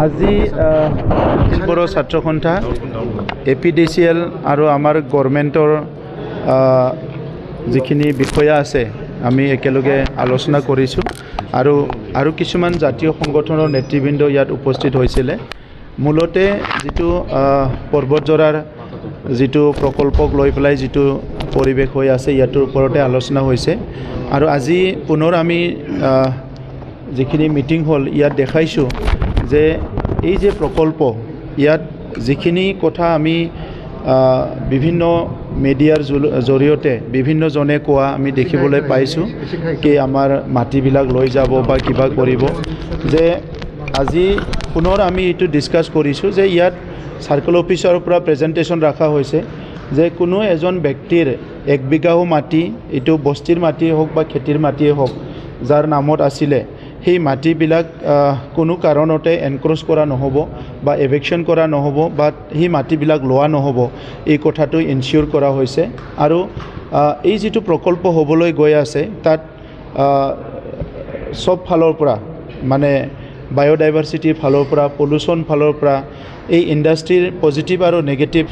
আজি বড়ো ছাত্ৰ সন্থা APDCL আৰু আমাৰ গভৰ্ণমেণ্টৰ যিখিনি বিষয়া আছে আমি একেলগে আলোচনা কৰিছোঁ আৰু কিছুমান জাতীয় সংগঠনৰ নেতৃবৃন্দ ইয়াত উপস্থিত হৈছিলে। মূলতে যিটো পৰ্বতজৰাৰ যিটো প্ৰকল্পক লৈ পেলাই যিটো পৰিৱেশ হৈ আছে ইয়াৰ ওপৰতে আলোচনা হৈছে আৰু আজি পুনৰ আমি যিখিনি মিটিং হ'ল ইয়াত দেখাইছোঁ যে এই যে প্ৰকল্প ইয়াত যিখিনি কথা আমি বিভিন্ন মিডিয়াৰ জৰিয়তে বিভিন্নজনে কোৱা আমি দেখিবলৈ পাইছোঁ কি আমাৰ মাটিবিলাক লৈ যাব বা কিবা কৰিব, যে আজি পুনৰ আমি এইটো ডিছকাছ কৰিছোঁ যে ইয়াত চাৰ্কল অফিচৰ পৰা প্ৰেজেণ্টেশ্যন ৰখা হৈছে যে কোনো এজন ব্যক্তিৰ 1 বিঘাও মাটি, এইটো বস্তিৰ মাটিয়ে হওক বা খেতিৰ মাটিয়ে হওক, যাৰ নামত আছিলে সেই মাটিবিলাক কোনো কাৰণতে এনক্ৰ'চ কৰা নহ'ব বা এভেকশ্যন কৰা নহ'ব বা সেই মাটিবিলাক লোৱা নহ'ব, এই কথাটো ইনচিয়ৰ কৰা হৈছে। আৰু এই যিটো প্ৰকল্প হ'বলৈ গৈ আছে তাত সব ফালৰ পৰা মানে বায়'ডাইভাৰ্চিটিৰ ফালৰ পৰা, পলিউশ্যন ফালৰ পৰা, এই ইণ্ডাষ্ট্ৰীৰ পজিটিভ আৰু নেগেটিভ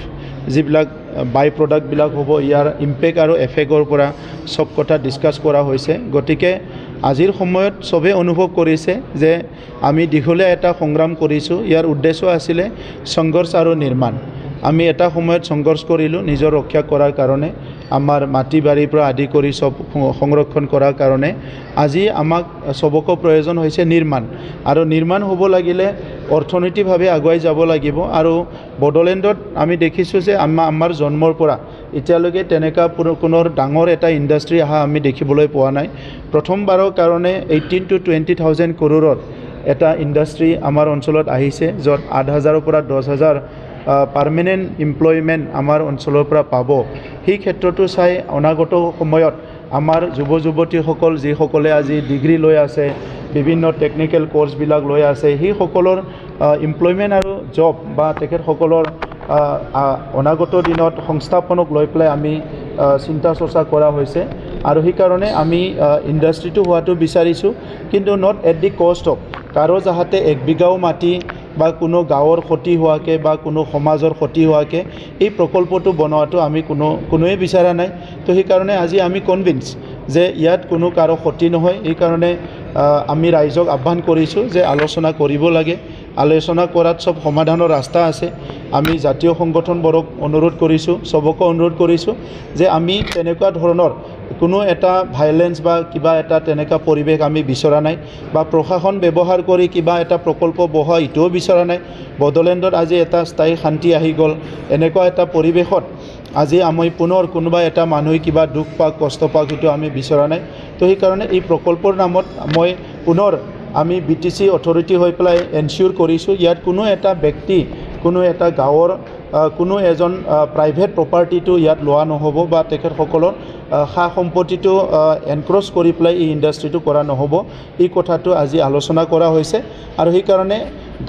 যিবিলাক বাই প্ৰডাক্টবিলাক হ'ব, ইয়াৰ ইম্পেক্ট আৰু এফেক্টৰ পৰা সব কথা ডিছকাছ কৰা হৈছে। গতিকে আজিৰ সময়ত সবে অনুভৱ কৰিছে যে আমি দীঘলীয়া এটা সংগ্ৰাম কৰিছোঁ, ইয়াৰ উদ্দেশ্য আছিলে সংঘৰ্ষ আৰু নিৰ্মাণ। আমি এটা সময়ত সংঘৰ্ষ কৰিলোঁ নিজৰ ৰক্ষা কৰাৰ কাৰণে, আমাৰ মাটি বাৰীৰ পৰা আদি কৰি সব সংৰক্ষণ কৰাৰ কাৰণে। আজি আমাক সবকো প্ৰয়োজন হৈছে নিৰ্মাণ, আৰু নিৰ্মাণ হ'ব লাগিলে অৰ্থনৈতিকভাৱে আগুৱাই যাব লাগিব। আৰু বড়োলেণ্ডত আমি দেখিছোঁ যে আমাৰ জন্মৰ পৰা এতিয়ালৈকে তেনেকুৱা কোনো ডাঙৰ এটা ইণ্ডাষ্ট্ৰী অহা আমি দেখিবলৈ পোৱা নাই। প্ৰথমবাৰৰ কাৰণে 18,000 to 20,000 কৰোৰৰ এটা ইণ্ডাষ্ট্ৰী আমাৰ অঞ্চলত আহিছে, য'ত 8,000 পৰা 10,000 পাৰ্মানেণ্ট এমপ্লয়মেণ্ট আমাৰ অঞ্চলৰ পৰা পাব। সেই ক্ষেত্ৰটো চাই অনাগত সময়ত আমাৰ যুৱ যুৱতীসকল যিসকলে আজি ডিগ্ৰী লৈ আছে, বিভিন্ন টেকনিকেল কোৰ্চবিলাক লৈ আছে, সেইসকলৰ এমপ্লয়মেণ্ট আৰু জব বা তেখেতসকলৰ অনাগত দিনত সংস্থাপনক লৈ পেলাই আমি চিন্তা চৰ্চা কৰা হৈছে। আৰু সেইকাৰণে আমি ইণ্ডাষ্ট্ৰীটো হোৱাটো বিচাৰিছোঁ, কিন্তু not at the cost of কাৰো যাহাতে 1 বিঘাও মাটি বা কোনো গাঁৱৰ ক্ষতি হোৱাকৈ বা কোনো সমাজৰ ক্ষতি হোৱাকৈ এই প্ৰকল্পটো বনোৱাটো আমি কোনোৱে বিচৰা নাই। তো সেইকাৰণে আজি আমি কনভিন্স যে ইয়াত কোনো কাৰো ক্ষতি নহয়। এইকাৰণে আমি ৰাইজক আহ্বান কৰিছোঁ যে আলোচনা কৰিব লাগে, আলোচনা কৰাত সব সমাধানৰ ৰাস্তা আছে। আমি জাতীয় সংগঠনবোৰক অনুৰোধ কৰিছোঁ, সবকে অনুৰোধ কৰিছোঁ যে আমি তেনেকুৱা ধৰণৰ কোনো এটা ভাইলেন্স বা কিবা এটা তেনেকুৱা পৰিৱেশ আমি বিচৰা নাই, বা প্ৰশাসন ব্যৱহাৰ কৰি কিবা এটা প্ৰকল্প বহোৱা এইটোও বিচৰা নাই। বড়োলেণ্ডত আজি এটা স্থায়ী শান্তি আহি গ'ল, এনেকুৱা এটা পৰিৱেশত আজি আমি পুনৰ কোনোবা এটা মানুহে কিবা দুখ পাওক, কষ্ট পাওক, সেইটো আমি বিচৰা নাই। তো সেইকাৰণে এই প্ৰকল্পৰ নামত মই পুনৰ আমি BTC অথৰিটি হৈ পেলাই এনচিয়ৰ কৰিছোঁ ইয়াত কোনো এটা ব্যক্তি, কোনো এটা গাঁৱৰ কোনো এজন প্ৰাইভেট প্ৰপাৰ্টিটো ইয়াত লোৱা নহ'ব বা তেখেতসকলৰ সা সম্পত্তিটো এনক্ৰ'চ কৰি পেলাই এই ইণ্ডাষ্ট্ৰীটো কৰা নহ'ব। এই কথাটো আজি আলোচনা কৰা হৈছে। আৰু সেইকাৰণে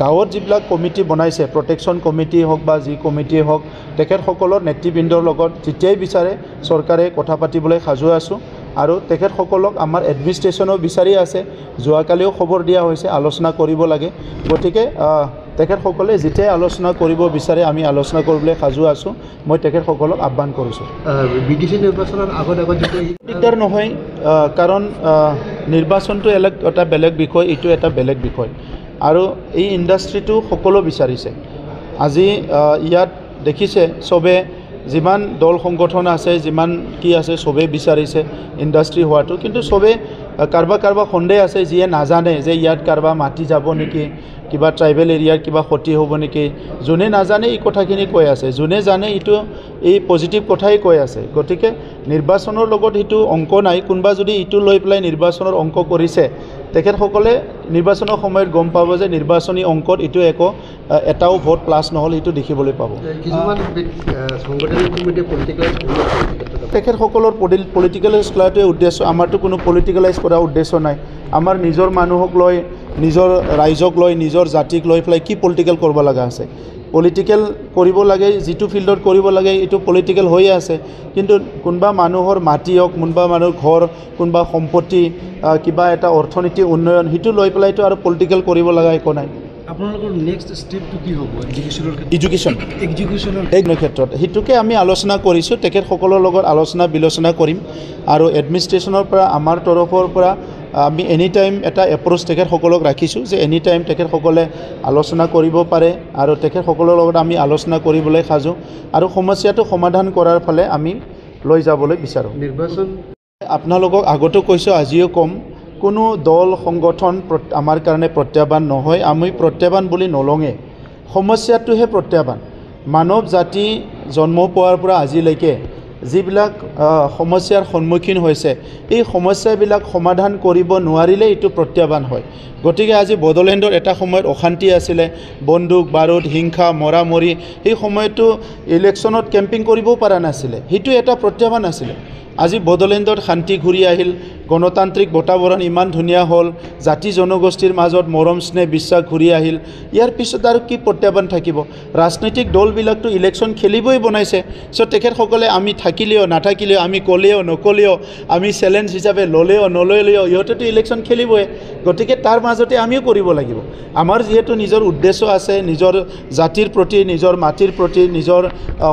গাঁৱত যিবিলাক কমিটি বনাইছে, প্ৰটেকশ্যন কমিটি হওক বা যি কমিটিয়ে হওক, তেখেতসকলৰ নেতৃবৃন্দৰ লগত যেতিয়াই বিচাৰে চৰকাৰে কথা পাতিবলৈ সাজু আছোঁ। আৰু তেখেতসকলক আমাৰ এডমিনিষ্ট্ৰেশ্যনেও বিচাৰি আছে, যোৱাকালিও খবৰ দিয়া হৈছে আলোচনা কৰিব লাগে। গতিকে তেখেতসকলে যেতিয়াই আলোচনা কৰিব বিচাৰে আমি আলোচনা কৰিবলৈ সাজু আছোঁ। মই তেখেতসকলক আহ্বান কৰিছোঁ। BTC নিৰ্বাচনৰ আগত দিগদাৰ নহয়, কাৰণ নিৰ্বাচনটো এটা বেলেগ বিষয়, এইটো এটা বেলেগ বিষয়। আৰু এই ইণ্ডাষ্ট্ৰীটো সকলো বিচাৰিছে। আজি ইয়াত দেখিছে চবে, যিমান দল সংগঠন আছে, যিমান কি আছে, চবেই বিচাৰিছে ইণ্ডাষ্ট্ৰী হোৱাটো, কিন্তু চবে কাৰোবাৰ সন্দেহ আছে যিয়ে নাজানে যে ইয়াত কাৰোবাৰ মাটি যাব নেকি, কিবা ট্ৰাইবেল এৰিয়াৰ কিবা ক্ষতি হ'ব নেকি। যোনে নাজানে এই কথাখিনি কৈ আছে, যোনে জানে এইটো এই পজিটিভ কথাই কৈ আছে। গতিকে নিৰ্বাচনৰ লগত সেইটো অংক নাই। কোনোবা যদি এইটো লৈ পেলাই নিৰ্বাচনৰ অংক কৰিছে, তেখেতসকলে নিৰ্বাচনৰ সময়ত গম পাব যে নিৰ্বাচনী অংকত এইটো এটাও ভোট প্লাছ নহ'ল, এইটো দেখিবলৈ পাব। তেখেতসকলৰ পলিটিকেলাইজ কৰাটোৱে উদ্দেশ্য, আমাৰতো কোনো পলিটিকেলাইজ কৰা উদ্দেশ্য নাই। আমাৰ নিজৰ মানুহক লৈ, নিজৰ ৰাইজক লৈ, নিজৰ জাতিক লৈ পেলাই কি পলিটিকেল কৰিব লগা আছে? পলিটিকেল কৰিব লাগে, যিটো ফিল্ডত কৰিব লাগে এইটো পলিটিকেল হৈয়ে আছে। কিন্তু কোনোবা মানুহৰ মাটি হওক, কোনোবা মানুহৰ ঘৰ, কোনোবা সম্পত্তি, কিবা এটা অৰ্থনীতি উন্নয়ন, সেইটো লৈ পেলাইতো আৰু পলিটিকেল কৰিব লগা একো নাই। আপোনালোকৰ নেক্সট ষ্টেপটো কি হ'ব এডুকেশ্যন এডুকেশ্যনৰ এই ক্ষেত্ৰত সেইটোকে আমি আলোচনা কৰিছোঁ তেখেতসকলৰ লগত আলোচনা বিলোচনা কৰিম আৰু এডমিনিষ্ট্ৰেশ্যনৰ পৰা আমাৰ তৰফৰ পৰা আমি এনি টাইম এটা এপ্ৰ'চ তেখেতসকলক ৰাখিছোঁ যে এনি টাইম তেখেতসকলে আলোচনা কৰিব পাৰে আৰু তেখেতসকলৰ লগত আমি আলোচনা কৰিবলৈ সাজু আৰু সমস্যাটো সমাধান কৰাৰ ফালে আমি লৈ যাবলৈ বিচাৰোঁ। নিৰ্বাচন আপোনালোকক আগতো কৈছোঁ আজিও ক'ম, কোনো দল সংগঠন আমাৰ কাৰণে প্ৰত্যাহ্বান নহয়, আমি প্ৰত্যাহ্বান বুলি নলওঁৱে, সমস্যাটোহে প্ৰত্যাহ্বান। মানৱ জাতি জন্ম পোৱাৰ পৰা আজিলৈকে যিবিলাক সমস্যাৰ সন্মুখীন হৈছে এই সমস্যাবিলাক সমাধান কৰিব নোৱাৰিলে এইটো প্ৰত্যাহ্বান হয়। গতিকে আজি বড়োলেণ্ডত এটা সময়ত অশান্তি আছিলে, বন্দুক বাৰুদ হিংসা মৰামৰি, সেই সময়তো ইলেকশ্যনত কেম্পিং কৰিবও পৰা নাছিলে, সেইটো এটা প্ৰত্যাহ্বান আছিলে। আজি বড়োলেণ্ডত শান্তি ঘূৰি আহিল, গণতান্ত্ৰিক বাতাবৰণ ইমান ধুনীয়া হ'ল, জাতি জনগোষ্ঠীৰ মাজত মৰম স্নেহ বিশ্বাস ঘূৰি আহিল, ইয়াৰ পিছত আৰু কি প্ৰত্যাহ্বান থাকিব? ৰাজনৈতিক দলবিলাকতো ইলেকশ্যন খেলিবই বনাইছে। চ' তেখেতসকলে আমি থাকিলেও নাথাকিলেও, আমি ক'লেও নক'লেও, আমি চেলেঞ্জ হিচাপে ল'লেও নল'লেও ইহঁতেতো ইলেকশ্যন খেলিবই। গতিকে তাৰ মাজতে আমিও কৰিব লাগিব। আমাৰ যিহেতু নিজৰ উদ্দেশ্য আছে, নিজৰ জাতিৰ প্ৰতি, নিজৰ মাটিৰ প্ৰতি, নিজৰ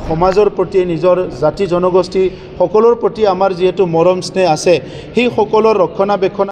সমাজৰ প্ৰতি, নিজৰ জাতি জনগোষ্ঠী সকলোৰ প্ৰতি আমাৰ যিহেতু মৰম স্নেহ আছে, সেই সকলৰ ৰক্ষণাবেক্ষণ